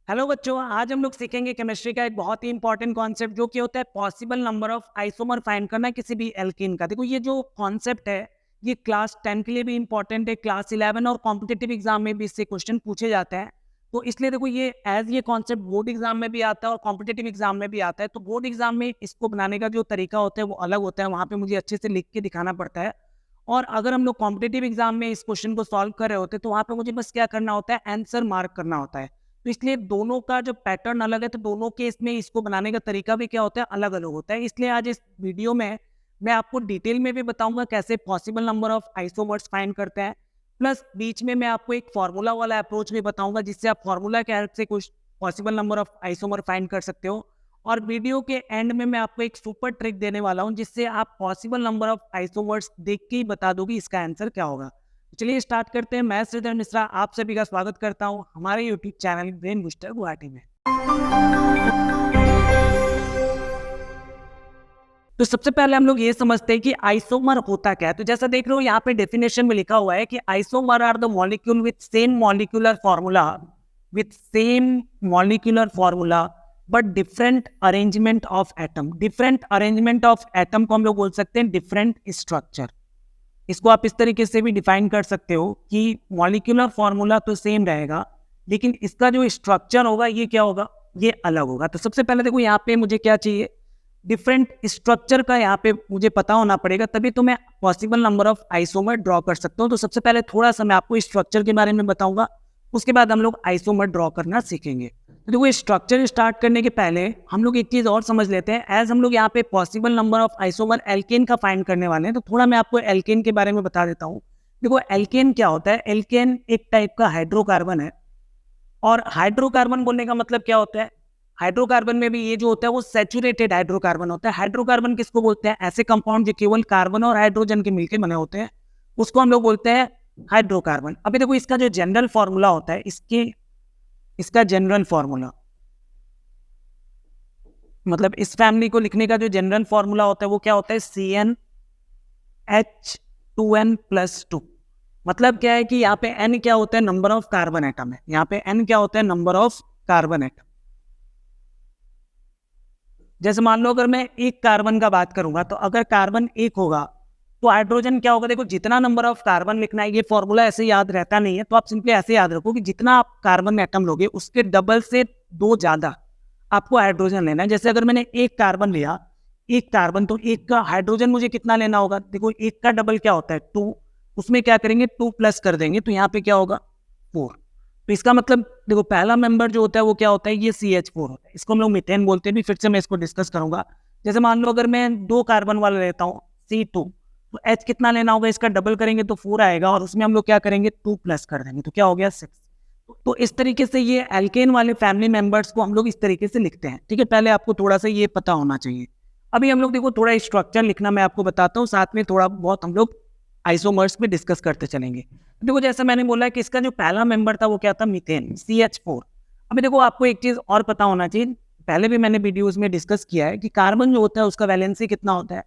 Hello बच्चों, आज हम लोग सीखेंगे केमिस्ट्री का एक बहुत ही इंपॉर्टेंट कॉन्सेप्ट जो कि होता है possible number of isomer find करना किसी भी एल्कीन का। देखो ये जो कॉन्सेप्ट है ये क्लास 10 के लिए भी इंपॉर्टेंट है, क्लास 11 और कॉम्पिटिटिव एग्जाम में भी इससे क्वेश्चन पूछे जाते हैं। तो इसलिए देखो ये कॉन्सेप्ट बोर्ड एग्जाम में भी आता है और कॉम्पिटिटिव एग्जाम में भी आता है। तो बोर्ड एग्जाम में इसको बनाने का जो तरीका होता है वो अलग होता है, वहाँ पे मुझे अच्छे से लिख के दिखाना पड़ता है। और अगर हम लोग कॉम्पिटिटिव एग्जाम में इस क्वेश्चन को सॉल्व कर रहे होते हैं तो वहाँ पे मुझे बस क्या करना होता है, आंसर मार्क करना होता है। तो इसलिए दोनों का जो पैटर्न अलग है, तो दोनों केस में इसको बनाने का तरीका भी क्या होता है, अलग अलग होता है। इसलिए आज इस वीडियो में मैं आपको डिटेल में भी बताऊंगा कैसे possible number of isomers find करते हैं, प्लस बीच में मैं आपको एक फार्मूला वाला अप्रोच भी बताऊंगा जिससे आप फार्मूला के हेल्प से कुछ possible number of isomer find कर सकते हो। और वीडियो के एंड में मैं आपको एक सुपर ट्रिक देने वाला हूं जिससे आप पॉसिबल नंबर ऑफ आइसोमर्स देख के ही बता दोगे इसका आंसर क्या होगा। चलिए स्टार्ट करते हैं। मैं श्रीधर मिश्रा आप सभी का स्वागत करता हूं हमारे YouTube channel brain booster Guwahati में। तो सबसे पहले हम लोग ये समझते हैं कि आइसोमर होता क्या है। तो जैसा देख रहे हो यहाँ पे डेफिनेशन में लिखा हुआ है कि isomer are the molecule with same molecular formula but different arrangement of atom. Different arrangement of atom को हम लोग बोल सकते हैं डिफरेंट स्ट्रक्चर। इसको आप इस तरीके से भी डिफाइन कर सकते हो कि मॉलिक्यूलर फॉर्मूला तो सेम रहेगा लेकिन इसका जो स्ट्रक्चर होगा ये क्या होगा, ये अलग होगा। तो सबसे पहले देखो यहाँ पे मुझे क्या चाहिए, डिफरेंट स्ट्रक्चर का यहाँ पे मुझे पता होना पड़ेगा, तभी तो मैं possible number of isomer draw कर सकता हूँ। तो सबसे पहले थोड़ा सा मैं आपको स्ट्रक्चर के बारे में बताऊंगा, उसके बाद हम लोग आइसोमर ड्रॉ करना सीखेंगे। तो देखो स्ट्रक्चर स्टार्ट करने के पहले हम लोग एक चीज और समझ लेते हैं। एज हम लोग यहाँ पे possible number of isomer alkane का फाइंड करने वाले हैं तो थोड़ा मैं आपको एल्केन के बारे में बता देता हूँ। देखो एल्केन क्या होता है, एल्केन एक टाइप का हाइड्रोकार्बन है। और हाइड्रोकार्बन बोलने का मतलब क्या होता है, हाइड्रोकार्बन में भी ये जो होता है वो सैचुरेटेड हाइड्रोकार्बन होता है। हाइड्रोकार्बन किसको बोलते हैं, ऐसे कंपाउंड जो केवल कार्बन और हाइड्रोजन के मिलकर बने होते हैं उसको हम लोग बोलते हैं हाइड्रोकार्बन। अभी देखो इसका जो जनरल फॉर्मूला होता है, इसका जनरल फॉर्मूला मतलब इस फैमिली को लिखने का जो जनरल फॉर्मूला होता है वो क्या होता है, CnH2n+2। मतलब क्या है कि यहाँ पे n क्या होता है, नंबर ऑफ कार्बन एटम है। यहाँ पे n क्या होता है, नंबर ऑफ कार्बन एटम। जैसे मान लो अगर मैं एक कार्बन का बात करूंगा तो अगर कार्बन एक होगा तो हाइड्रोजन क्या होगा। देखो जितना नंबर ऑफ कार्बन लिखना है, ये फॉर्मूला ऐसे याद रहता नहीं है, तो आप सिंपली ऐसे याद रखो कि जितना आप कार्बन एटम लोगे उसके डबल से 2 ज्यादा आपको हाइड्रोजन लेना है। जैसे अगर मैंने एक कार्बन लिया, एक कार्बन, तो एक का हाइड्रोजन मुझे कितना लेना होगा, देखो एक का डबल क्या होता है 2, उसमें क्या करेंगे 2 प्लस कर देंगे तो यहाँ पे क्या होगा 4। तो इसका मतलब देखो पहला मेंबर जो होता है वो क्या होता है, ये CH4 होता है। इसको हम लोग मीथेन बोलते हैं, भी फिर से मैं इसको डिस्कस करूंगा। जैसे मान लो अगर मैं 2 कार्बन वाला लेता हूँ C2, तो H कितना लेना होगा, इसका डबल करेंगे तो 4 आएगा और उसमें हम लोग क्या करेंगे 2 प्लस कर देंगे तो क्या हो गया 6। तो इस तरीके से ये एल्केन वाले फैमिली मेंबर्स को हम लोग इस तरीके से लिखते हैं। ठीक है, पहले आपको थोड़ा सा ये पता होना चाहिए। अभी हम लोग देखो थोड़ा स्ट्रक्चर लिखना मैं आपको बताता हूँ, साथ में थोड़ा बहुत हम लोग आइसोमर्स पे डिस्कस करते चलेंगे। देखो जैसा मैंने बोला कि इसका जो पहला मेंबर था वो क्या था, मीथेन, CH4। अभी देखो आपको एक चीज और पता होना चाहिए, पहले भी मैंने वीडियोस में डिस्कस किया है कि कार्बन जो होता है उसका वैलेंसी कितना होता है,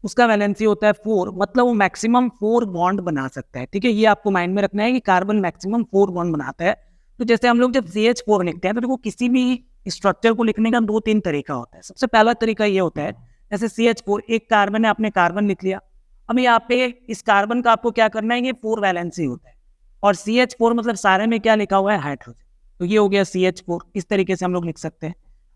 उसका वैलेंसी होता है 4। मतलब वो मैक्सिमम 4 बॉन्ड बना सकता है। ठीक है, ये आपको माइंड में रखना है कि कार्बन मैक्सिमम 4 बॉन्ड बनाता है। तो जैसे हम लोग जब CH4 लिखते हैं तो देखो किसी भी स्ट्रक्चर को लिखने का 2-3 तरीका होता है। सबसे पहला तरीका ये होता है, जैसे CH4 एक कार्बन है, आपने कार्बन लिख लिया। अब यहाँ पे इस कार्बन का आपको क्या करना है, ये 4 वैलेंसी होता है और CH4 मतलब सारे में क्या लिखा हुआ है, हाइड्रोजन। तो ये हो गया CH4। इस तरीके से हम लोग लिख सकते हैं।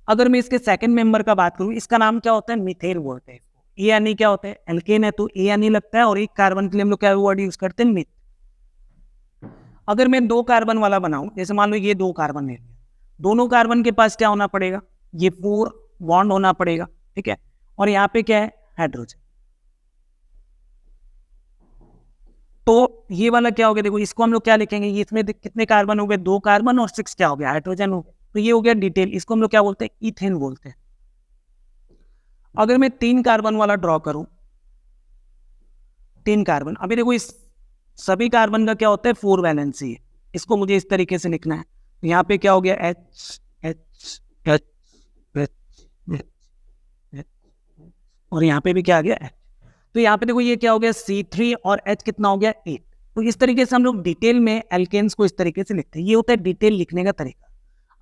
अगर मैं इसके सेकंड मेंबर का बात करूँ, इसका नाम क्या होता है, मीथेन बोलते हैं। ए यानी क्या होता है, एल्केन है तो ए यानी लगता है और एक कार्बन के लिए हम लोग क्या वर्ड यूज करते हैं, मीथ। अगर मैं 2 कार्बन वाला बनाऊं, जैसे मान लो ये 2 कार्बन है, दोनों कार्बन के पास क्या होना पड़ेगा, ये 4 बॉन्ड होना पड़ेगा। ठीक है, और यहाँ पे क्या है, हाइड्रोजन। तो ये वाला क्या हो गया, देखो इसको हम लोग क्या लिखेंगे, ये इसमें कितने कार्बन हो गए, 2 कार्बन और 6 क्या हो गया, हाइड्रोजन हो गया। तो ये हो गया डिटेल, इसको हम लोग क्या बोलते हैं, इथेन बोलते हैं। अगर मैं 3 कार्बन वाला ड्रॉ करूं, 3 कार्बन, अभी देखो इस सभी कार्बन का क्या होता है, 4 वैलेंसी है। इसको मुझे इस तरीके से लिखना है। तो यहाँ पे क्या हो गया, H H H H और यहाँ पे भी क्या आ गया H। तो यहाँ पे देखो ये क्या हो गया, C3 और H कितना हो गया 8। तो इस तरीके से हम लोग डिटेल में एल्केन्स को इस तरीके से लिखते हैं। ये होता है डिटेल लिखने का तरीका।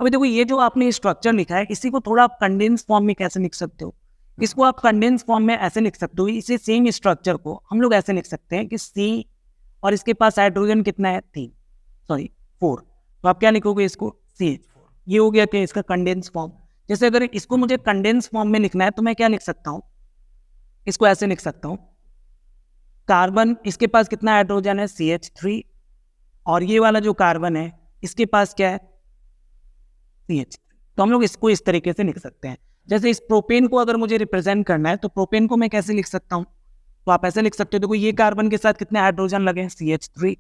अभी देखो ये जो आपने स्ट्रक्चर लिखा है इसी को थोड़ा आप कंडेंस फॉर्म में कैसे लिख सकते हो, इसको आप कंडेंस फॉर्म में ऐसे लिख सकते हो, इसी सेम स्ट्रक्चर को हम लोग ऐसे लिख सकते हैं कि सी और इसके पास हाइड्रोजन कितना है 4, तो आप क्या लिखोगे इसको CH4। ये हो गया कि इसका कंडेंस फॉर्म। जैसे अगर इसको मुझे कंडेंस फॉर्म में लिखना है तो मैं क्या लिख सकता हूँ, इसको ऐसे लिख सकता हूँ, कार्बन इसके पास कितना हाइड्रोजन है CH3 और ये वाला जो कार्बन है इसके पास क्या है CH3। तो हम लोग इसको इस तरीके से लिख सकते हैं। जैसे इस प्रोपेन को अगर मुझे रिप्रेजेंट करना है तो प्रोपेन को मैं कैसे लिख सकता हूँ, तो आप ऐसे लिख सकते हो, देखो ये कार्बन के साथ कितने हाइड्रोजन लगे हैं CH3,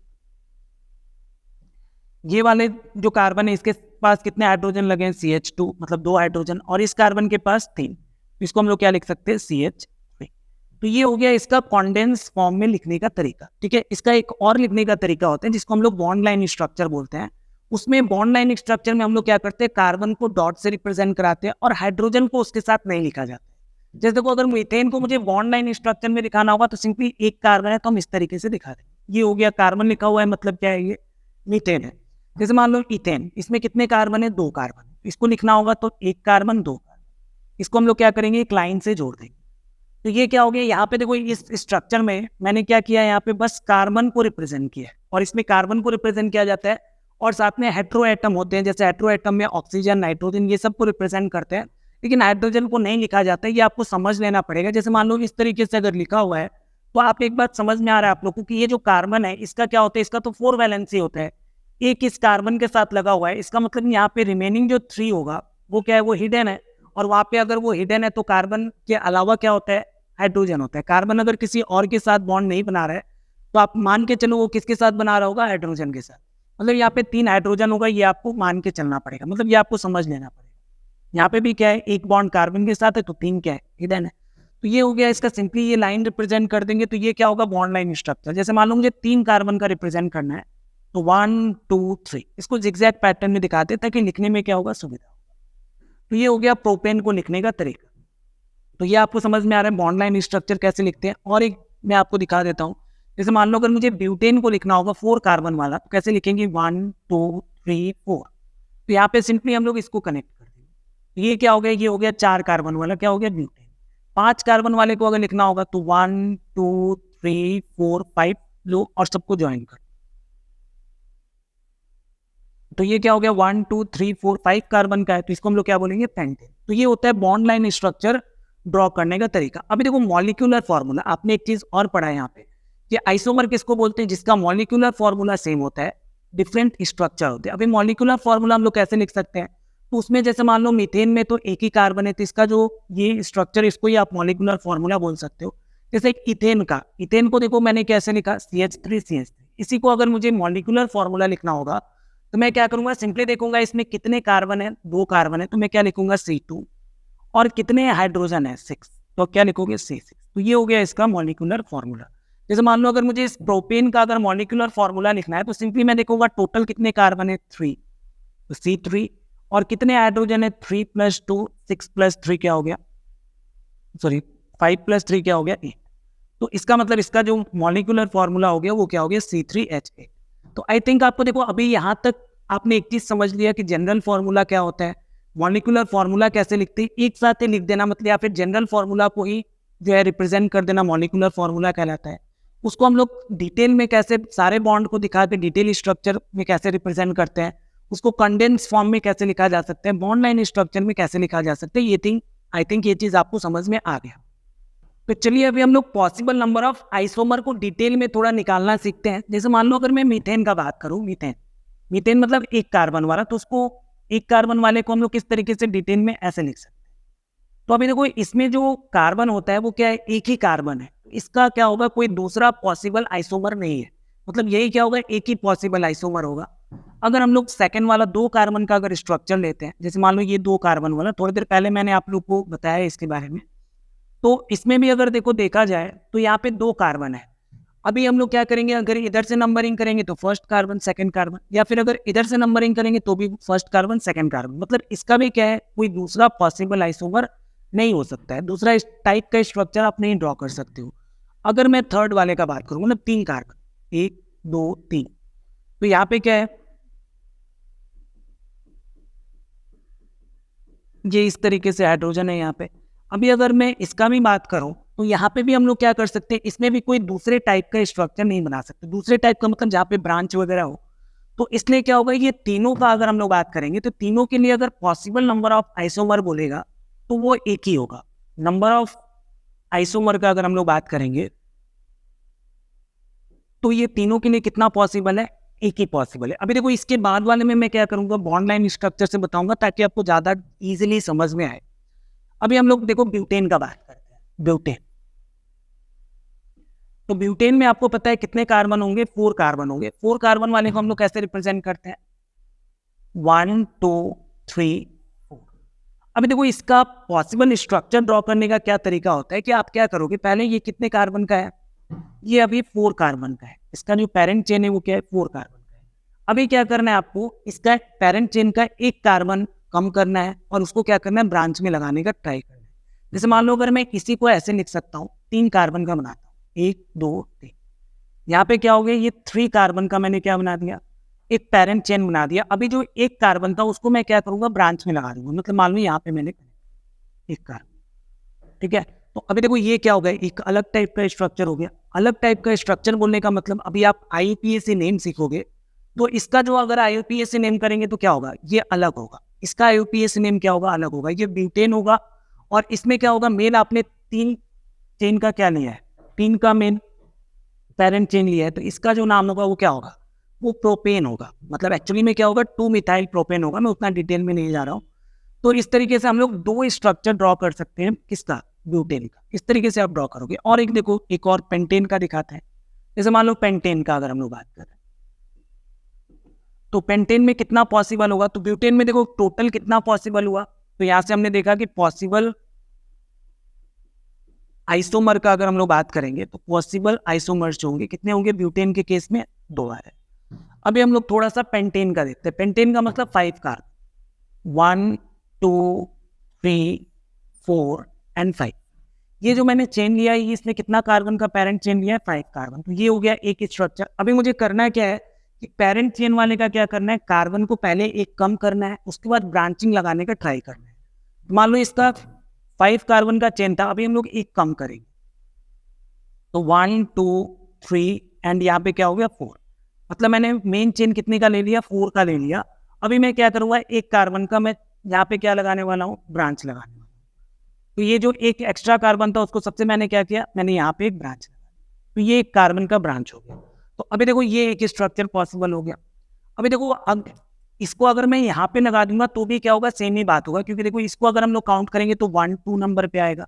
ये वाले जो कार्बन है इसके पास कितने हाइड्रोजन लगे हैं CH2 मतलब 2 हाइड्रोजन, और इस कार्बन के पास 3, इसको हम लोग क्या लिख सकते हैं CH3। तो ये हो गया इसका कॉन्डेंस फॉर्म में लिखने का तरीका। ठीक है, इसका एक और लिखने का तरीका होता है जिसको हम लोग बॉन्ड लाइन स्ट्रक्चर बोलते हैं। उसमें बॉन्ड लाइन स्ट्रक्चर में हम लोग क्या करते हैं, कार्बन को डॉट से रिप्रेजेंट कराते हैं और हाइड्रोजन को उसके साथ नहीं लिखा जाता है। जैसे देखो अगर मीथेन को मुझे बॉन्ड लाइन स्ट्रक्चर में दिखाना होगा तो सिंपली एक कार्बन है तो हम इस तरीके से दिखा देंगे, ये हो गया कार्बन लिखा हुआ है मतलब क्या है ये मीथेन है। जैसे मान लो इथेन, इसमें कितने कार्बन है 2 कार्बन, इसको लिखना होगा तो 1 कार्बन 2 कार्बन, इसको हम लोग क्या करेंगे एक लाइन से जोड़ देंगे। तो ये क्या हो गया, यहाँ पे देखो इस स्ट्रक्चर में मैंने क्या किया है, यहाँ पे बस कार्बन को रिप्रेजेंट किया है और इसमें कार्बन को रिप्रेजेंट किया जाता है और साथ में हेट्रो एटम होते हैं, जैसे हेट्रो एटम में ऑक्सीजन नाइट्रोजन ये सब को रिप्रेजेंट करते हैं, लेकिन हाइड्रोजन को नहीं लिखा जाता है। ये आपको समझ लेना पड़ेगा। जैसे मान लो इस तरीके से अगर लिखा हुआ है तो आप एक बात समझ में आ रहा है आप लोग को कि ये जो कार्बन है इसका क्या होता है, इसका तो 4 वैलेंसी होता है, एक इस कार्बन के साथ लगा हुआ है, इसका मतलब यहाँ पे रिमेनिंग जो 3 होगा वो क्या है, वो हिडन है। और वहाँ पे अगर वो हिडन है तो कार्बन के अलावा क्या होता है, हाइड्रोजन होता है। कार्बन अगर किसी और के साथ बॉन्ड नहीं बना रहा है तो आप मान के चलो वो किसके साथ बना रहा होगा, हाइड्रोजन के साथ। मतलब यहाँ पे 3 हाइड्रोजन होगा, ये आपको मान के चलना पड़ेगा, मतलब ये आपको समझ लेना पड़ेगा। यहाँ पे भी क्या है, एक बॉन्ड कार्बन के साथ है तो 3 क्या है, हिडन है। तो ये हो गया इसका, सिंपली ये लाइन रिप्रेजेंट कर देंगे तो ये क्या होगा, बॉन्ड लाइन स्ट्रक्चर। जैसे मान लो मुझे 3 कार्बन का रिप्रेजेंट करना है तो 1 2 3 इसको जिगजैग पैटर्न में दिखाते ताकि लिखने में क्या होगा, सुविधा होगा। तो ये हो गया प्रोपेन को लिखने का तरीका। तो ये आपको समझ में आ रहा है बॉन्ड लाइन स्ट्रक्चर कैसे लिखते हैं। और एक मैं आपको दिखा देता हूँ, जैसे मान लो अगर मुझे ब्यूटेन को लिखना होगा 4 कार्बन वाला तो कैसे लिखेंगे, 1 2 3 4। तो यहाँ पे सिंपली हम लोग इसको कनेक्ट कर देंगे। ये क्या हो गया, ये हो गया 4 कार्बन वाला, क्या हो गया ब्यूटेन। 5 कार्बन वाले को अगर लिखना होगा तो 1 2 3 4 5 लो और सबको ज्वाइन कर। तो ये क्या हो गया 1 2 3 4 5 कार्बन का है तो इसको हम लोग क्या बोलेंगे, पेंटेन। तो ये होता है बॉन्ड लाइन स्ट्रक्चर ड्रॉ करने का तरीका। अभी देखो मॉलिक्यूलर फार्मूला, आपने एक चीज और पढ़ा है यहाँ पे कि आइसोमर किसको बोलते हैं, जिसका मॉलिक्यूलर फार्मूला सेम होता है, डिफरेंट स्ट्रक्चर होते हैं। अभी मॉलिक्यूलर फार्मूला हम लोग कैसे लिख सकते हैं, तो उसमें जैसे मान लो मीथेन में तो एक ही कार्बन है तो इसका जो ये स्ट्रक्चर इसको ही आप मॉलिक्यूलर फार्मूला बोल सकते हो। जैसे एक इथेन का, इथेन को देखो मैंने कैसे लिखा, CH3 इसी को अगर मुझे मॉलिक्यूलर फार्मूला लिखना होगा तो मैं क्या करूंगा, सिंपली देखूंगा इसमें कितने कार्बन है, 2 कार्बन है तो मैं क्या लिखूंगा C2, और कितने हाइड्रोजन है 6 तो क्या लिखोगे C6। तो ये हो गया इसका मॉलिक्यूलर फार्मूला। जैसे मान लो अगर मुझे इस प्रोपेन का अगर मॉलिक्यूलर फार्मूला लिखना है तो सिंपली मैं देखूंगा टोटल कितने कार्बन है 3 तो C3, और कितने हाइड्रोजन है 3 + 2 6 + 3 क्या हो गया, सॉरी 5 + 3 क्या हो गया 8। तो इसका मतलब इसका जो मॉलिक्यूलर फार्मूला हो गया वो क्या हो गया C3H8। तो आई थिंक आपको देखो अभी यहाँ तक आपने एक चीज समझ लिया कि जनरल फार्मूला क्या होता है, मॉलिक्यूलर फार्मूला कैसे लिखते हैं, एक साथ ही लिख देना मतलब, या फिर जनरल फार्मूला को ही जो है रिप्रेजेंट कर देना मॉलिक्यूलर फार्मूला कहलाता है। उसको हम लोग डिटेल में कैसे सारे बॉन्ड को दिखा के डिटेल स्ट्रक्चर में कैसे रिप्रेजेंट करते हैं, उसको कंडेंस फॉर्म में कैसे लिखा जा सकता है, बॉन्ड लाइन स्ट्रक्चर में कैसे लिखा जा सकता है, ये थिंग आई थिंक ये चीज आपको समझ में आ गया। तो चलिए अभी हम लोग पॉसिबल नंबर ऑफ आइसोमर को डिटेल में थोड़ा निकालना सीखते हैं। जैसे मान लो अगर मैं मीथेन का बात करूं, मीथेन मतलब एक कार्बन वाला, तो उसको एक कार्बन वाले को हम लोग किस तरीके से डिटेल में ऐसे लिख सकते हैं। तो अभी देखो इसमें जो कार्बन होता है वो क्या है, एक ही कार्बन है, इसका क्या होगा, कोई दूसरा पॉसिबल आइसोमर नहीं है, मतलब यही क्या होगा, एक ही पॉसिबल आइसोमर होगा। अगर हम लोग सेकंड वाला 2 कार्बन का अगर स्ट्रक्चर लेते हैं, जैसे मान लो ये 2 कार्बन वाला, थोड़ी देर पहले मैंने आप लोग को बताया इसके बारे में, तो इसमें भी अगर देखो देखा जाए तो यहाँ पे 2 कार्बन है। अभी हम लोग क्या करेंगे, अगर इधर से नंबरिंग करेंगे तो फर्स्ट कार्बन सेकंड कार्बन, या फिर अगर इधर से नंबरिंग करेंगे तो भी फर्स्ट कार्बन सेकंड कार्बन, मतलब इसका भी क्या है, कोई दूसरा पॉसिबल आइसोमर नहीं हो सकता है, दूसरा इस टाइप का स्ट्रक्चर आप नहीं ड्रॉ कर सकते हो। अगर मैं थर्ड वाले का बात करूँ, मतलब 3 कार्बन 1 2 3, तो यहाँ पे क्या है, ये इस तरीके से हाइड्रोजन है यहाँ पे। अभी अगर मैं इसका भी बात करूं तो यहाँ पे भी हम लोग क्या कर सकते हैं, इसमें भी कोई दूसरे टाइप का स्ट्रक्चर नहीं बना सकते। दूसरे टाइप का मतलब जहाँ पे ब्रांच वगैरह हो। तो इसलिए क्या होगा, ये तीनों का अगर हम लोग बात करेंगे तो तीनों के लिए अगर पॉसिबल नंबर ऑफ आइसोमर बोलेगा तो वो एक ही होगा। नंबर ऑफ आइसोमर का अगर हम लोग बात करेंगे तो ये तीनों के लिए कितना पॉसिबल है, एक ही पॉसिबल है। अभी देखो इसके बाद वाले में मैं क्या करूंगा, बॉन्ड लाइन स्ट्रक्चर से बताऊंगा ताकि आपको ज्यादा इजीली समझ में आए। अभी हम लोग देखो ब्यूटेन का बात करते हैं। ब्यूटेन, तो ब्यूटेन में आपको पता है कितने कार्बन होंगे, 4 कार्बन होंगे। 4 कार्बन वाले को हम लोग कैसे रिप्रेजेंट करते हैं, 1 2 3 4। अभी देखो इसका पॉसिबल स्ट्रक्चर ड्रॉ करने का क्या तरीका होता है कि आप क्या करोगे, पहले ये कितने कार्बन का है, ये अभी 4 कार्बन का है। इसका जो पेरेंट चेन है वो क्या है, 4 कार्बन का है। अभी क्या करना है आपको, इसका पेरेंट चेन का एक कार्बन कम करना है और उसको क्या करना है, ब्रांच में लगाने का ट्राई करना है। जैसे मान लो अगर मैं किसी को ऐसे लिख सकता हूँ, 3 कार्बन का बनाता हूँ, 1 2 3। यहाँ पे क्या हो गया, ये 3 कार्बन का मैंने क्या बना दिया, एक पेरेंट चेन बना दिया। अभी जो एक कार्बन था उसको मैं क्या करूंगा, ब्रांच में लगा दूंगा। मतलब मान लो यहाँ पे मैंने एक कार्बन, ठीक है। तो अभी देखो ये क्या हो गया, एक अलग टाइप का स्ट्रक्चर हो गया। अलग टाइप का स्ट्रक्चर बोलने का मतलब, अभी आप IUPAC नेम सीखोगे तो इसका जो अगर IUPAC नेम करेंगे तो क्या होगा, ये अलग होगा। इसका IUPAC नेम क्या होगा, अलग होगा। ये ब्यूटेन होगा और इसमें क्या होगा, मेन आपने 3 चेन का क्या लिया है, 3 का मेन पेरेंट चेन लिया है, तो इसका जो नाम होगा वो क्या होगा, वो प्रोपेन होगा। मतलब एक्चुअली में क्या होगा, 2 मिथाइल प्रोपेन होगा। मैं उतना डिटेल में नहीं जा रहा हूँ। तो इस तरीके से हम लोग 2 स्ट्रक्चर ड्रॉ कर सकते हैं, किसका, ब्यूटेन का। इस तरीके से आप ड्रॉ करोगे। और एक देखो, एक और पेंटेन का दिखाते हैं। जैसे मान लो पेंटेन का अगर हम लोग बात करें तो पेंटेन में कितना पॉसिबल होगा, तो ब्यूटेन में देखो टोटल कितना पॉसिबल हुआ। तो यहां से हमने देखा कि पॉसिबल आइसोमर का अगर हम लोग बात करेंगे तो पॉसिबल आइसोमर्स जो होंगे कितने होंगे, ब्यूटेन के केस में 2 है। अभी हम लोग थोड़ा सा पेंटेन का देखते हैं। पेंटेन का मतलब 5 कार्बन, 1 2 3 4 एंड 5। ये जो मैंने चेन लिया है, इसमें कितना कार्बन का पेरेंट चेन लिया है, 5 कार्बन। तो ये हो गया एक स्ट्रक्चर। अभी मुझे करना क्या है कि पेरेंट चेन वाले का क्या करना है, कार्बन को पहले एक कम करना है, उसके बाद ब्रांचिंग लगाने का ट्राई करना है। मान लो इसका 5 कार्बन का चेन था, अभी हम लोग एक कम करेंगे तो 1 2 3 एंड यहाँ पे क्या हो गया, 4। मतलब मैंने मेन चेन कितने का ले लिया, 4 का ले लिया। अभी मैं क्या करूंगा, एक कार्बन का मैं यहाँ पे क्या लगाने वाला हूँ, ब्रांच लगाने वाला हूँ। तो ये जो एक एक्स्ट्रा कार्बन था उसको सबसे मैंने क्या किया, मैंने यहाँ पे एक ब्रांच लगाया। तो ये एक कार्बन का ब्रांच हो गया। तो अभी देखो ये एक स्ट्रक्चर पॉसिबल हो गया। अभी देखो अब इसको अगर मैं यहाँ पे लगा दूंगा तो भी क्या होगा, सेम ही बात होगा। क्योंकि देखो इसको अगर हम लोग काउंट करेंगे तो 1 2 नंबर पे आएगा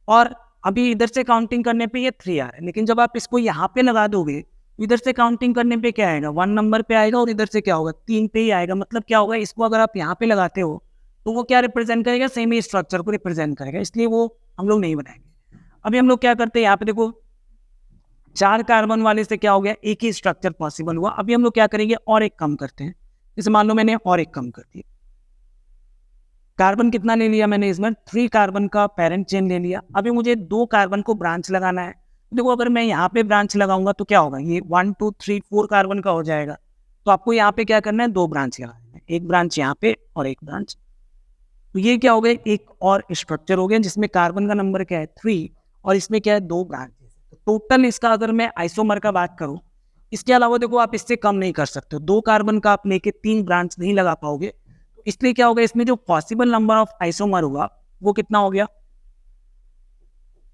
और अभी इधर से काउंटिंग करने पे ये 3 आ रहा है। लेकिन जब आप इसको यहाँ पे लगा दोगे इधर से काउंटिंग करने पे क्या आएगा, 1 नंबर पे आएगा और इधर से क्या होगा, 3 पे ही आएगा। मतलब क्या होगा, इसको अगर आप यहाँ पे लगाते हो तो वो क्या रिप्रेजेंट करेगा, सेम ही स्ट्रक्चर को रिप्रेजेंट करेगा। इसलिए वो हम लोग नहीं बनाएंगे। अभी हम लोग क्या करते हैं, यहाँ पे देखो 4 कार्बन वाले से क्या हो गया, एक ही स्ट्रक्चर पॉसिबल हुआ। अभी हम लोग क्या करेंगे, और एक कम करते हैं। जैसे मान लो मैंने और एक कम कर दिया, कार्बन कितना ले लिया मैंने इसमें, 3 कार्बन का पेरेंट चेन ले लिया। अभी मुझे 2 कार्बन को ब्रांच लगाना है। देखो अगर मैं यहाँ पे ब्रांच लगाऊंगा तो क्या होगा, ये 1 2 3 4 कार्बन का हो जाएगा। तो आपको यहाँ पे क्या करना है, 2 ब्रांच लगाना है, एक ब्रांच यहाँ पे और एक ब्रांच। तो ये क्या हो गया, एक और स्ट्रक्चर हो गया जिसमें कार्बन का नंबर क्या है, 3 और इसमें क्या है, 2 ब्रांच। तो टोटल इसका अगर मैं आइसोमर का बात करूं, इसके अलावा देखो आप इससे कम नहीं कर सकते। 2 कार्बन का आप लेके 3 ब्रांच नहीं लगा पाओगे। तो इसलिए क्या होगा, इसमें जो पॉसिबल नंबर ऑफ आइसोमर होगा वो कितना हो गया,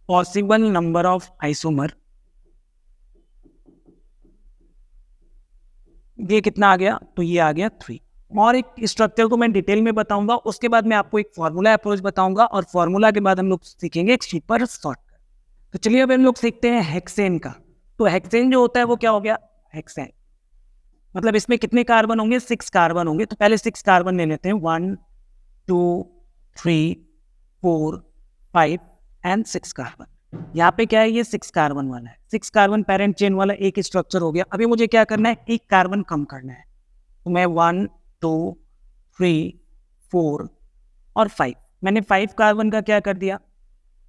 पॉसिबल नंबर ऑफ आइसोमर ये कितना आ गया, तो ये आ गया 3। और एक स्ट्रक्चर को मैं डिटेल में बताऊंगा, उसके बाद मैं आपको एक फॉर्मूला अप्रोच बताऊंगा और फॉर्मूला के बाद हम लोग सीखेंगे एक सुपर शॉर्टकट। तो चलिए अब हम लोग सीखते हैं हेक्सेन का। तो हेक्सेन जो होता है वो क्या हो गया, हेक्सेन मतलब इसमें कितने कार्बन होंगे, 6 कार्बन होंगे। तो पहले 6 कार्बन ले लेते हैं, 1 2 3 4 5 एंड 6 कार्बन। यहाँ पे क्या है, ये 6 कार्बन वाला है, 6 कार्बन पेरेंट चेन वाला एक स्ट्रक्चर हो गया। अभी मुझे क्या करना है, एक कार्बन कम करना है। तो मैं 1 2 3 4 और 5, मैंने 5 कार्बन का क्या कर दिया,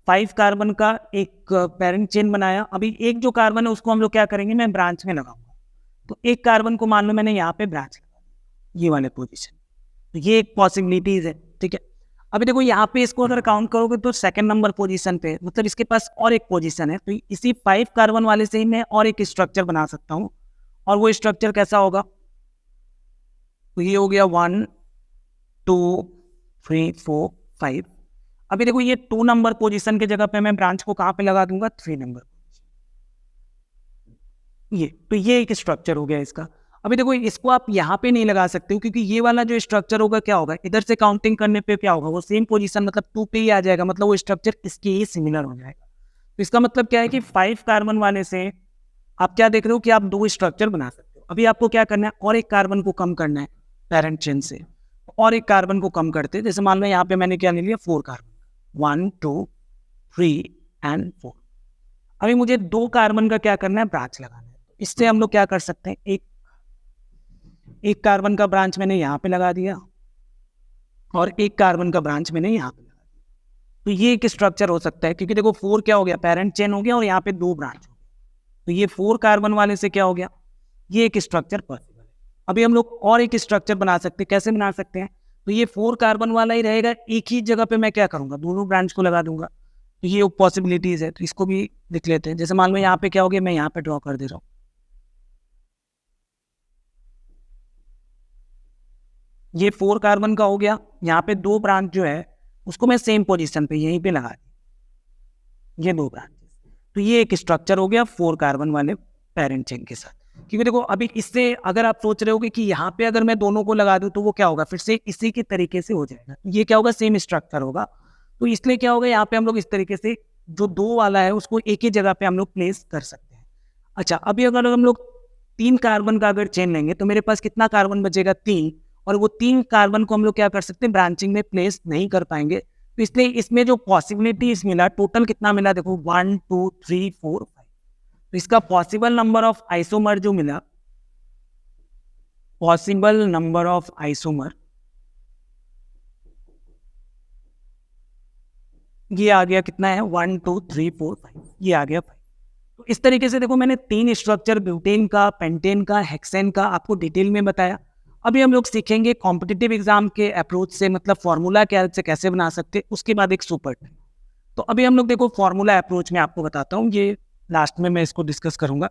5 कार्बन का एक पेरेंट चेन बनाया। अभी एक जो कार्बन है उसको हम लोग क्या करेंगे, मैं ब्रांच में लगाऊंगा। तो एक कार्बन को मान लो मैंने यहाँ पे ब्रांच लगा, ये वाले पोजीशन। तो ये एक पॉसिबिलिटीज है, ठीक है। अभी देखो यहाँ पे इसको अगर काउंट करोगे तो सेकंड नंबर पोजीशन पे, मतलब इसके पास और एक पोजीशन है, तो इसी 5 कार्बन वाले से ही मैं और एक स्ट्रक्चर बना सकता हूँ। और वो स्ट्रक्चर कैसा होगा, तो ये हो गया 1 2 3 4 5। अभी देखो ये 2 नंबर पोजीशन की जगह पे मैं ब्रांच को कहाँ पे लगा दूंगा, 3 नंबर। ये तो ये एक स्ट्रक्चर हो गया इसका। अभी देखो इसको आप यहाँ पे नहीं लगा सकते हो, क्योंकि ये वाला जो स्ट्रक्चर होगा क्या होगा, इधर से काउंटिंग करने पे क्या होगा, वो सेम पोजीशन मतलब 2 पे ही आ जाएगा, मतलब वो स्ट्रक्चर इसके ही सिमिलर हो जाएगा। तो इसका मतलब क्या है कि 5 कार्बन वाले से आप क्या देख रहे हो कि आप 2 स्ट्रक्चर बना सकते हो। अभी आपको क्या करना है, और एक कार्बन को कम करना है पेरेंट चेन से, और एक कार्बन को कम करते हैं। जैसे मान लो यहाँ पे मैंने क्या ले लिया, 4 कार्बन, 1 2 3 एंड 4। अभी मुझे 2 कार्बन का क्या करना है, ब्रांच लगाना है। इससे हम लोग क्या कर सकते हैं, एक कार्बन का ब्रांच मैंने यहाँ पे लगा दिया और एक कार्बन का ब्रांच मैंने यहाँ पे लगा दिया। तो ये एक स्ट्रक्चर हो सकता है, क्योंकि देखो 4 क्या हो गया, पेरेंट चेन हो गया और यहाँ पे 2 ब्रांच हो गया। तो ये 4 कार्बन वाले से क्या हो गया, ये एक स्ट्रक्चर पॉसिबल है। अभी हम लोग और एक स्ट्रक्चर बना सकते हैं, कैसे बना सकते हैं, तो ये 4 कार्बन वाला ही रहेगा, एक ही जगह पे मैं क्या करूंगा, दोनों ब्रांच को लगा दूंगा। तो ये पॉसिबिलिटीज है, तो इसको भी लिख लेते हैं। जैसे मान लो यहाँ पे क्या हो गया, मैं यहाँ पे ड्रॉ कर दे रहा हूँ। ये 4 कार्बन का हो गया, यहाँ पे 2 ब्रांच जो है उसको मैं सेम पोजीशन पे यहीं पे लगा दी, ये 2 ब्रांच। तो ये एक स्ट्रक्चर हो गया 4 कार्बन वाले पेरेंट चेन के साथ। क्योंकि देखो अभी इससे अगर आप सोच रहे होगे कि यहाँ पे अगर मैं दोनों को लगा दूं तो वो क्या होगा, फिर से इसी के तरीके से हो जाएगा, ये क्या होगा, सेम स्ट्रक्चर होगा। तो इसलिए क्या होगा, यहाँ पे हम लोग इस तरीके से जो 2 वाला है उसको एक ही जगह पे हम लोग प्लेस कर सकते हैं। अच्छा, अभी अगर हम लोग 3 कार्बन का अगर चेन लेंगे तो मेरे पास कितना कार्बन बचेगा, 3। और वो 3 कार्बन को हम लोग क्या कर सकते हैं, ब्रांचिंग में प्लेस नहीं कर पाएंगे। तो इसलिए इसमें जो पॉसिबिलिटीज मिला, टोटल कितना मिला, देखो 1 2 3 4 5। तो इसका पॉसिबल नंबर ऑफ आइसोमर जो मिला, पॉसिबल नंबर ऑफ आइसोमर, ये आ गया कितना है, 1 2 3 4 5, ये आ गया 5। तो इस तरीके से देखो मैंने 3 स्ट्रक्चर, ब्यूटेन का, पेंटेन का, हेक्सेन का आपको डिटेल में बताया। अभी हम लोग सीखेंगे कॉम्पिटिटिव एग्जाम के अप्रोच से, मतलब फॉर्मूला के हेल्प से कैसे बना सकते, उसके बाद एक सुपर। तो अभी हम लोग देखो फॉर्मूला अप्रोच में आपको बताता हूँ, ये लास्ट में मैं इसको डिस्कस करूंगा।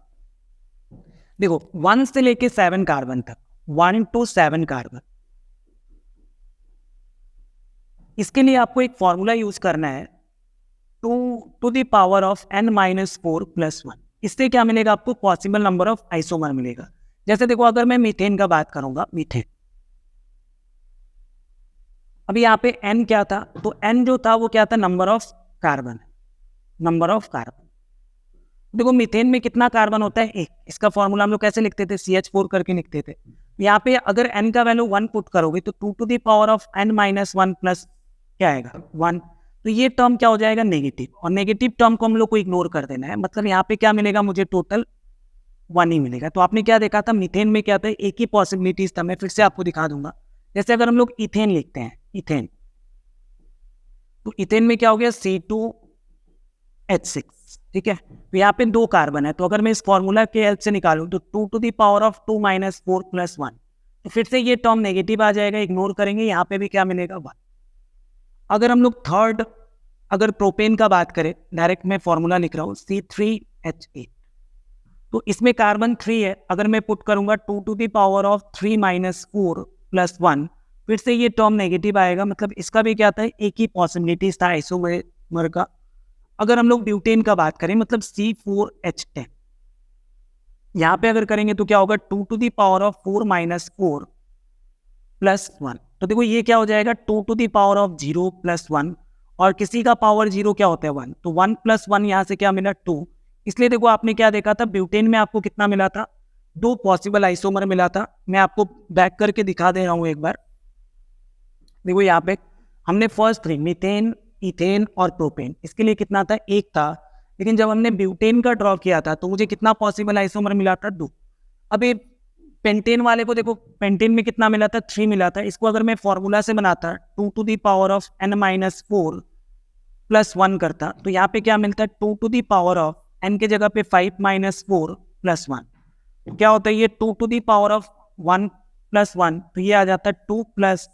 देखो 1 से लेके 7 कार्बन तक, 1 to 7 कार्बन, इसके लिए आपको एक फॉर्मूला यूज करना है, 2 to the power of n-4 + 1। इससे क्या मिलेगा आपको, पॉसिबल नंबर ऑफ आइसोमर मिलेगा। जैसे देखो अगर मैं मीथेन का बात करूंगा, मीथेन, अभी यहाँ पे n क्या था, तो n जो था वो क्या था, number of carbon, number of carbon. देखो मीथेन में कितना कार्बन होता है, एक। इसका फॉर्मूला हम लोग कैसे लिखते थे, CH4 करके लिखते थे। यहाँ पे अगर n का वैल्यू 1 पुट करोगे तो 2 to the power of n-1 plus क्या आएगा, 1। तो ये टर्म क्या हो जाएगा, नेगेटिव, और नेगेटिव टर्म को हम लोग को इग्नोर कर देना है। मतलब यहाँ पे क्या मिलेगा, मुझे टोटल 1 ही मिलेगा। तो आपने क्या देखा था, मीथेन में क्या था, एक ही पॉसिबिलिटीज था। मैं फिर से आपको दिखा दूंगा। जैसे अगर हम लोग इथेन लिखते हैं, इथेन, तो इथेन में क्या हो गया, C2H6, ठीक है। तो यहाँ पे 2 कार्बन है, तो अगर मैं इस फॉर्मूला के हेल्प से निकालूं तो 2 to the power of 2 - 4 + 1, तो फिर से ये टर्म नेगेटिव आ जाएगा, इग्नोर करेंगे, यहाँ पे भी क्या मिलेगा, 1। अगर हम लोग थर्ड, अगर प्रोपेन का बात करें, डायरेक्ट मैं फॉर्मूला लिख रहा हूँ, C3H8, तो इसमें कार्बन 3 है। अगर मैं पुट करूंगा 2 to the power of 3 - 4 + 1, फिर से ये टर्म नेगेटिव आएगा। मतलब इसका भी क्या था, एक ही पॉसिबिलिटीज था आइसोमर का। अगर हम लोग ब्यूटेन का बात करें, मतलब C4H10, यहाँ पे अगर करेंगे तो क्या होगा, 2 to the power of 4 - 4 + 1। तो देखो ये क्या हो जाएगा, 2 to the power of 0 + 1, और किसी का पावर 0 क्या होता है, 1। तो 1 + 1 यहाँ से क्या मिला, 2। इसलिए देखो आपने क्या देखा था, ब्यूटेन में आपको कितना मिला था, 2 पॉसिबल आइसोमर मिला था। मैं आपको बैक करके दिखा दे रहा हूँ एक बार। देखो यहाँ पे हमने फर्स्ट 3, मीथेन, इथेन और प्रोपेन, इसके लिए कितना था, 1 था। लेकिन जब हमने ब्यूटेन का ड्रॉ किया था तो मुझे कितना पॉसिबल आइसोमर मिला था, 2। अब ये पेंटेन वाले को देखो, पेंटेन में कितना मिला था, 3 मिला था। इसको अगर मैं फॉर्मूला से बनाता, 2 to the power of n-4 + 1 करता, तो यहाँ पे क्या मिलता है, 2 to the power of n के जगह पे 5 - 4 + 1। तो क्या होता है, ये 2 to the power of 1 + 1, तो ये आ जाता है 2 +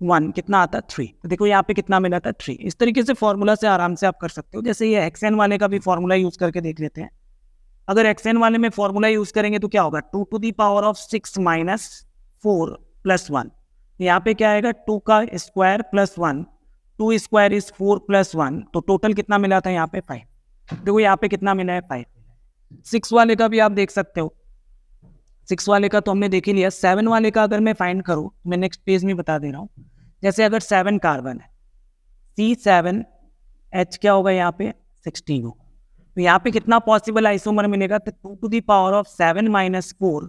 1 कितना आता है 3। तो देखो यहाँ पे कितना मिला था 3। इस तरीके से फॉर्मूला से आराम से आप कर सकते हो। जैसे ये एक्सएन वाले का भी फॉर्मूला यूज करके देख लेते हैं। अगर एक्सएन वाले में फॉर्मूला यूज करेंगे तो क्या होगा 2 to the power of 6 minus 4 plus 1। यहाँ पे क्या आएगा 2 का square plus 1, 2 square is 4 plus 1, तो टोटल कितना मिला था यहाँ पे 5। देखो यहाँ पे कितना मिला है 5। 6 वाले का भी आप देख सकते हो। 6 वाले का तो हमने देख ही लिया। 7 वाले का अगर मैं फाइंड करूँ, मैं नेक्स्ट पेज में बता दे रहा हूँ। जैसे अगर 7 कार्बन है, C7H क्या होगा यहाँ पे 16 होगा। तो यहाँ पे कितना पॉसिबल आइसोमर मिलेगा, तो 2 to the power of 7 minus 4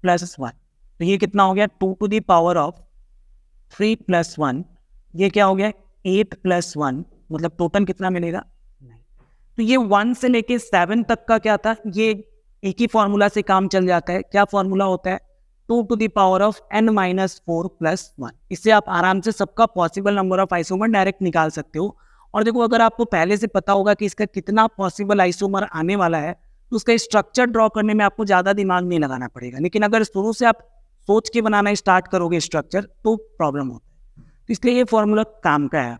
plus 1। तो ये कितना हो गया 2 to the power of 3 plus 1। ये क्या हो गया 8 प्लस 1, मतलब टोटल कितना मिलेगा 9। तो ये 1 से लेके 7 तक का क्या था, ये एक ही फॉर्मूला से काम चल जाता है। क्या फॉर्मूला होता है 2 to the power of n minus 4 plus 1। इससे आप आराम से सबका possible number of isomer direct निकाल सकते हो। और देखो अगर आपको पहले से पता होगा कि इसका कितना पॉसिबल आइसोमर आने वाला है, तो उसका स्ट्रक्चर ड्रॉ करने में आपको ज़्यादा दिमाग नहीं लगाना पड़ेगा। लेकिन अगर शुरू से आप सोच के बनाना स्टार्ट करोगे स्ट्रक्चर, तो प्रॉब्लम होता है। तो इसलिए ये फॉर्मूला काम का है।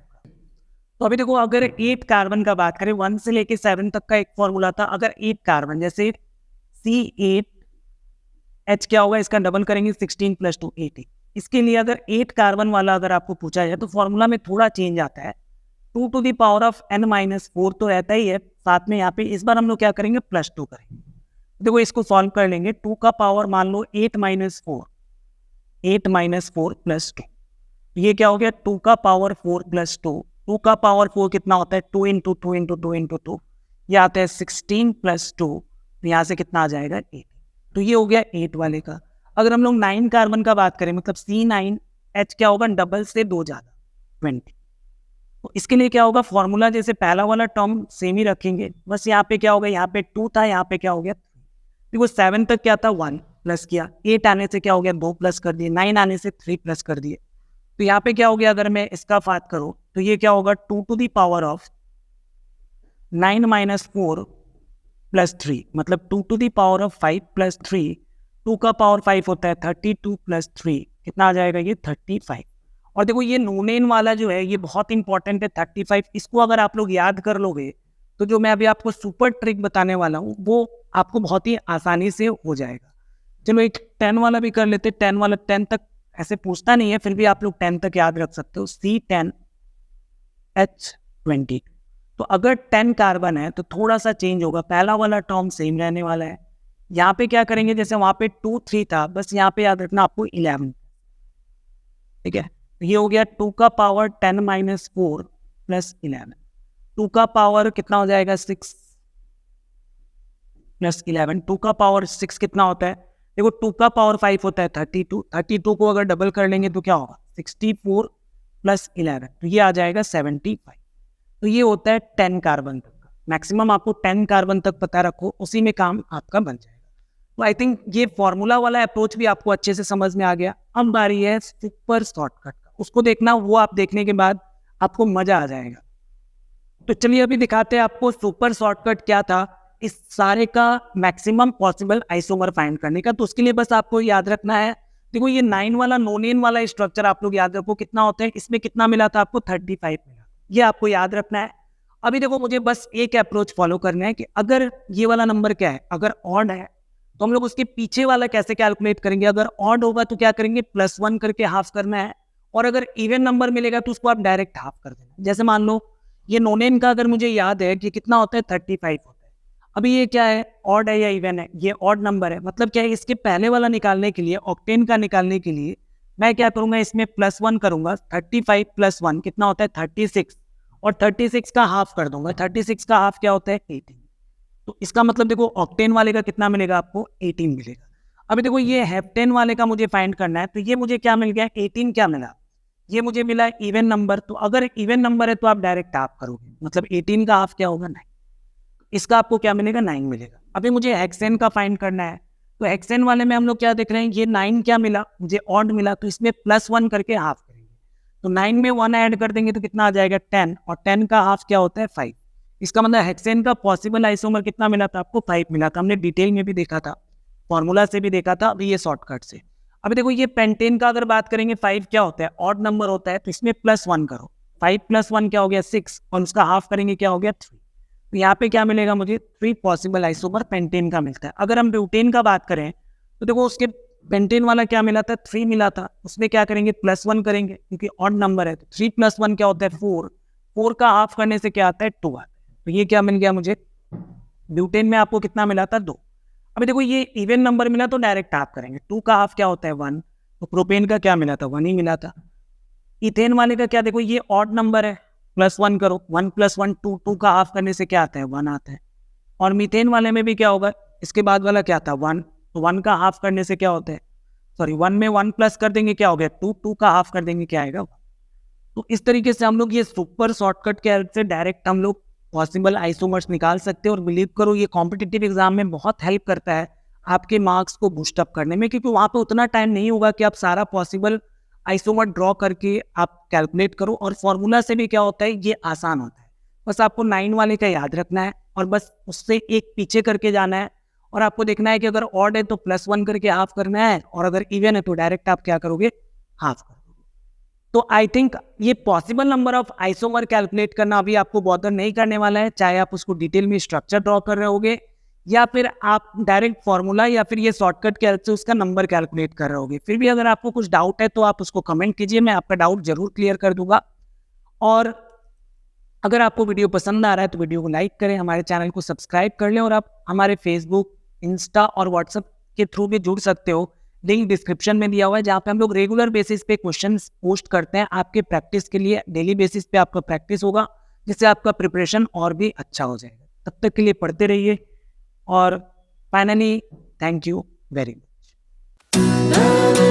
तो अभी देखो अगर 8 कार्बन का बात करें, 1 से लेके 7 तक का एक फॉर्मूला था। अगर 8 कार्बन जैसे C8H क्या होगा, इसका डबल करेंगे 16 प्लस 2 18। इसके लिए अगर 8 कार्बन वाला अगर आपको पूछा जाए तो फॉर्मूला में थोड़ा चेंज आता है। 2 to the power of n minus 4 तो रहता ही है, साथ में यहाँ पे इस बार हम लोग क्या करेंगे प्लस 2 करेंगे। देखो इसको सॉल्व कर लेंगे। 2 का पावर मान लो 8 माइनस 4, 8 माइनस 4 प्लस 2। ये क्या हो गया 2 का पावर 4 प्लस 2। 2 का पावर 4 कितना होता है 2 इंटू 2 इंटू 2 इंटू 2, ये आता है 16 प्लस 2। तो यहाँ से कितना आ जाएगा 8। तो ये हो गया 8 वाले का। अगर हम लोग 9 कार्बन का बात करें, मतलब C9H क्या होगा डबल से 2 ज़्यादा 20। तो इसके लिए क्या होगा फॉर्मूला जैसे पहला वाला टर्म सेम ही रखेंगे, बस यहाँ पे क्या होगा, यहाँ पे 2 था, यहाँ पे क्या हो गया 3। देखो 7 तक क्या था 1 प्लस किया, 8 आने से क्या हो गया 2 प्लस कर दिए, 9 आने से 3 प्लस कर दिए। तो यहाँ पे क्या हो गया, अगर मैं इसका बात करूँ तो ये क्या होगा 2 to the power of 9 minus 4 plus 3, मतलब 2 to the power of 5 plus 3। 2 का पावर 5 होता है 32 प्लस 3, कितना आ जाएगा ये 35। और देखो ये नोनेन वाला जो है ये बहुत इंपॉर्टेंट है 35। इसको अगर आप लोग याद कर लोगे तो जो मैं अभी आपको सुपर ट्रिक बताने वाला हूँ वो आपको बहुत ही आसानी से हो जाएगा। चलो एक 10 वाला भी कर लेते। 10 वाला 10 तक ऐसे पूछता नहीं है, फिर भी आप लोग 10 तक याद रख सकते हो। C10H20। तो अगर 10 कार्बन है तो थोड़ा सा चेंज होगा, पहला वाला टर्म सेम रहने वाला है। यहाँ पे क्या करेंगे, जैसे वहाँ पे 2 3 था, बस यहाँ पे याद रखना आपको 11। ठीक है, ये हो गया 2 का पावर 10 माइनस 4 प्लस 11। 2 का पावर कितना हो जाएगा 6 प्लस 11। 2 का पावर 6 कितना होता है, देखो 2 का पावर 5 होता है 32। 32 को अगर डबल कर लेंगे तो क्या होगा 64 प्लस 11, तो ये आ जाएगा 75। तो ये होता है 10 कार्बन तक का। मैक्सिमम आपको 10 कार्बन तक पता रखो, उसी में काम आपका बन जाएगा। तो आई थिंक ये फॉर्मूला वाला अप्रोच भी आपको अच्छे से समझ में आ गया। अब बारी है सुपर शॉर्टकट का, उसको देखना, वो आप देखने के बाद आपको मजा आ जाएगा। तो चलिए अभी दिखाते हैं आपको सुपर शॉर्टकट क्या था इस सारे का मैक्सिमम पॉसिबल आइसोमर फाइंड करने का। तो उसके लिए बस आपको याद रखना है, देखो ये 9 वाला नोनेन वाला स्ट्रक्चर आप लोग याद रखो कितना होता है। इसमें कितना मिला था आपको 35 मिला, ये आपको याद रखना है। अभी देखो मुझे बस एक अप्रोच फॉलो करना है कि अगर ये वाला नंबर क्या है, अगर ऑड है तो हम लोग उसके पीछे वाला कैसे कैलकुलेट करेंगे। अगर ऑड होगा तो क्या करेंगे +1 करके हाफ करना है, और अगर इवन नंबर मिलेगा तो उसको आप डायरेक्ट हाफ कर देना। जैसे मान लो ये नोनेन का अगर मुझे याद है कि कितना होता है 35 होता है। अभी ये क्या है ऑड है या इवन है, ये ऑड नंबर है, मतलब क्या है इसके पहले वाला निकालने के लिए, ऑक्टेन का निकालने के लिए मैं क्या करूंगा इसमें +1 करूंगा। 35 + 1 कितना होता है 36, और 36 का हाफ कर दूंगा। 36 का हाफ क्या होता है 18। तो इसका मतलब देखो ऑक्टेन वाले का कितना मिलेगा आपको 18 मिलेगा। अभी देखो ये हेप्टेन वाले का मुझे फाइंड करना है, तो ये मुझे क्या मिल गया 18 क्या मिला, ये मुझे मिला इवन नंबर। तो अगर इवन नंबर है तो आप डायरेक्ट हाफ करोगे, मतलब 18 का हाफ क्या होगा 9, इसका आपको क्या मिलेगा 9 मिलेगा। अभी मुझे हेक्सेन का फाइंड करना है, तो हेक्सेन वाले में हम लोग क्या देख रहे हैं, ये 9 क्या मिला मुझे ऑड मिला, तो इसमें +1 करके हाफ करेंगे। तो 9 में 1 ऐड कर देंगे तो कितना आ जाएगा 10, और 10 का हाफ क्या होता है 5। इसका मतलब हेक्सेन का पॉसिबल आइसोमर कितना मिला था आपको 5 मिला था। हमने डिटेल में भी देखा था, फॉर्मूला से भी देखा था, अभी ये शॉर्टकट से। अभी देखो ये पेंटेन का अगर बात करेंगे 5 क्या होता है, ऑड नंबर होता है, तो इसमें +1 करो, 5 + 1 क्या हो गया 6, और उसका हाफ करेंगे क्या हो गया 3। तो यहाँ पे क्या मिलेगा मुझे 3 पॉसिबल आइसोमर पेंटेन का मिलता है। अगर हम ब्यूटेन का बात करें तो देखो उसके पेंटेन वाला क्या मिला था 3 मिला था, उसमें क्या करेंगे +1 करेंगे क्योंकि ऑड नंबर है, तो 3 + 1 क्या होता है 4, 4 का हाफ करने से क्या आता है 2 आता है। तो ये क्या मिल गया मुझे, ब्यूटेन में आपको कितना मिला था 2। अभी देखो ये इवन नंबर मिला तो डायरेक्ट हाफ करेंगे, 2 का हाफ क्या होता है 1, तो प्रोपेन का क्या मिला था 1 ही मिला था। इथेन वाले का क्या, देखो ये ऑड नंबर है, +1 करो, 1 + 1 2, 2 का हाफ करने से क्या आता है 1 आता है। और मीथेन वाले में भी क्या होगा, इसके बाद वाला क्या था 1, तो 1 का हाफ करने से क्या होता है, सॉरी 1 में 1 प्लस कर देंगे क्या हो गया 2, 2 का हाफ कर देंगे क्या आएगा 1। तो इस तरीके से हम लोग ये सुपर शॉर्टकट के हेल्प से डायरेक्ट हम लोग पॉसिबल आइसोमर्स निकाल सकते हैं। और बिलीव करो ये कॉम्पिटिटिव एग्जाम में बहुत हेल्प करता है आपके मार्क्स को बूस्ट अप करने में, क्योंकि वहाँ पे उतना टाइम नहीं होगा कि आप सारा पॉसिबल आइसोमर ड्रॉ करके आप कैलकुलेट करो। और फॉर्मूला से भी क्या होता है ये आसान होता है, बस आपको 9 वाले का याद रखना है और बस उससे एक पीछे करके जाना है। और आपको देखना है कि अगर ऑड है तो +1 करके हाफ करना है, और अगर इवन है तो डायरेक्ट आप क्या करोगे हाफ कर दोगे। तो आई थिंक ये possible number of isomer calculate करना अभी आपको बॉदर नहीं करने वाला है, चाहे आप उसको डिटेल में स्ट्रक्चर ड्रॉ कर रहे होगे या फिर आप डायरेक्ट फॉर्मूला या फिर ये शॉर्टकट के हेल्प से उसका नंबर कैलकुलेट कर रहे होगे। फिर भी अगर आपको कुछ डाउट है तो आप उसको कमेंट कीजिए, मैं आपका डाउट जरूर क्लियर कर दूंगा। और अगर आपको वीडियो पसंद आ रहा है तो वीडियो को लाइक करें, हमारे चैनल को सब्सक्राइब कर लें, और आप हमारे फेसबुक, इंस्टा और व्हाट्सएप के थ्रू भी जुड़ सकते हो। लिंक डिस्क्रिप्शन में दिया हुआ है, जहाँ पे हम लोग रेगुलर बेसिस पे क्वेश्चंस पोस्ट करते हैं आपके प्रैक्टिस के लिए। डेली बेसिस पे आपका प्रैक्टिस होगा, जिससे आपका प्रिपरेशन और भी अच्छा हो जाएगा। तब तक के लिए पढ़ते रहिए, और finally thank you very much.